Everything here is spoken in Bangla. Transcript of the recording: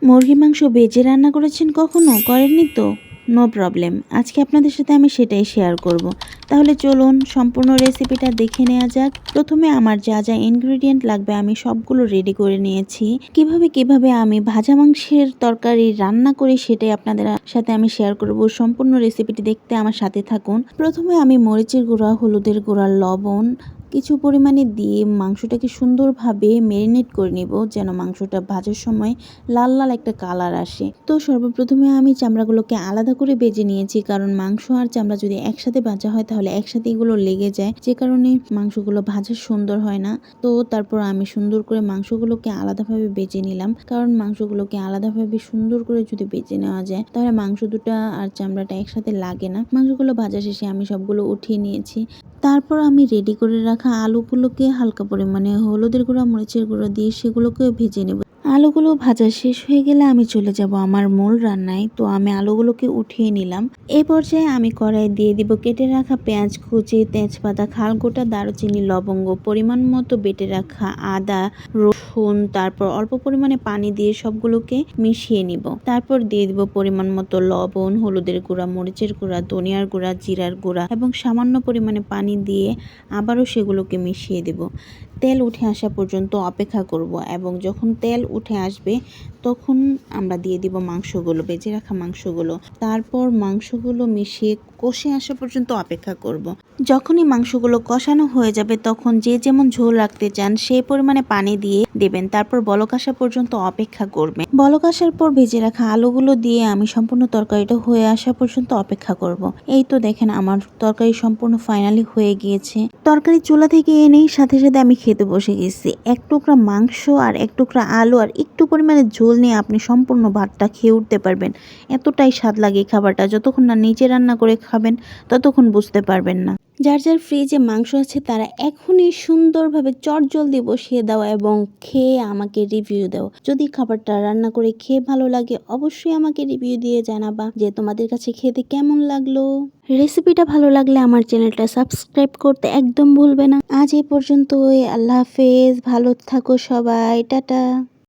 মুরগির মাংস ভেজে রান্না করেছেন কখনো? করেননি তো? No problem. আজকে আপনাদের সাথে আমি সেটাই শেয়ার করব। তাহলে চলুন সম্পূর্ণ রেসিপিটা দেখে নেওয়া যাক। প্রথমে আমার যা যা ইনগ্রেডিয়েন্ট লাগবে আমি সবগুলো রেডি করে নিয়েছি। কিভাবে আমি ভাজা মাংসের তরকারি রান্না করি সেটাই আপনাদের সাথে আমি শেয়ার করব। সম্পূর্ণ রেসিপিটি দেখতে আমার সাথে থাকুন। প্রথমে আমি মরিচের গুঁড়া, হলুদের গুঁড়া, লবণ কিছু পরিমাণে দিয়ে মাংসটাকে সুন্দরভাবে ম্যারিনেট করে নিব, যেন মাংসটা ভাজার সময় লাল লাল একটা কালার আসে। তো সর্বপ্রথমে আমি চামড়াগুলোকে আলাদা করে বেজে নিয়েছি, কারণ মাংস আর চামড়া যদি একসাথে ভাজা হয় তাহলে একসাথে এগুলো লেগে যায়, যে কারণে মাংসগুলো ভাজা সুন্দর হয় না। তো তারপর আমি সুন্দর করে মাংসগুলোকে আলাদাভাবে বেজে নিলাম, কারণ মাংসগুলোকে আলাদাভাবে সুন্দর করে যদি বেজে নেওয়া যায় তাহলে মাংস দুটা আর চামড়াটা একসাথে লাগে না। মাংসগুলো ভাজা শেষে আমি সবগুলো উঠিয়ে নিয়েছি। তারপর আমি রেডি করে রাখা আলুগুলোকে হালকা পরিমাণে হলুদের গুঁড়া, মরিচের গুঁড়া দিয়ে সেগুলোকে ভেজে নেব। আলুগুলো ভাজা শেষ হয়ে গেলে আমি চলে যাব আমার মূল রান্নায়। তো আমি আলুগুলোকে উঠিয়ে নিলাম। এই পর্যায়ে আমি কড়াই দিয়ে দিব কেটে রাখা পেঁয়াজ কুচি, তেজপাতা, খালগোটা, দারুচিনি, লবঙ্গ, পরিমাণ মতো বেটে রাখা আদা, রসুন, তারপর অল্প পরিমাণে পানি দিয়ে সবগুলোকে মিশিয়ে নিব। তারপর দিয়ে দিব পরিমাণ মতো লবণ, হলুদের গুঁড়া, মরিচের গুঁড়া, ধনিয়ার গুঁড়া, জিরার গুঁড়া এবং সামান্য পরিমাণে পানি দিয়ে আবারও সেগুলোকে মিশিয়ে দেব। তেল উঠে আসা পর্যন্ত অপেক্ষা করব এবং যখন তেল উঠে আসবে তখন আমরা দিয়ে দিব মাংসগুলো, বেজে রাখা মাংসগুলো। তারপর মাংসগুলো মিশিয়ে কষে আসা পর্যন্ত অপেক্ষা করব। যখনই মাংসগুলো কষানো হয়ে যাবে তখন যে যেমন ঝোল রাখতে চান সেই পরিমাণে পানি দিয়ে দেবেন। তারপর বলক আসা পর্যন্ত অপেক্ষা করবেন। বলক আসার পর ভেজে রাখা আলুগুলো দিয়ে আমি সম্পূর্ণ তরকারিটা হয়ে আসা পর্যন্ত অপেক্ষা করব। এই তো দেখেন আমার তরকারি সম্পূর্ণ ফাইনালি হয়ে গিয়েছে। তরকারি চুলা থেকে এনেই সাথে সাথে আমি খেতে বসে গেছি। এক টুকরা মাংস আর এক টুকরা আলু আর একটু পরিমাণে ঝোল নিয়ে আপনি সম্পূর্ণ ভাতটা খেয়ে উঠতে পারবেন। এতটাই স্বাদ লাগে এই খাবারটা, যতক্ষণ না নিজে রান্না করে খাবেন ততক্ষণ বুঝতে পারবেন না। যার যার ফ্রিজে মাংস আছে তারা এখনই সুন্দরভাবে চটজলদি বসিয়ে দাও এবং খেয়ে আমাকে রিভিউ দাও। যদি খাবারটা রান্না করে খেয়ে ভালো লাগে অবশ্যই আমাকে রিভিউ দিয়ে জানাবা যে তোমাদের কাছে খেতে কেমন লাগলো। রেসিপিটা ভালো লাগলে আমার চ্যানেলটা সাবস্ক্রাইব করতে একদম ভুলবে না। আজ এই পর্যন্তই। আল্লাহ হাফেজ, ভালো থাকো সবাই, টাটা।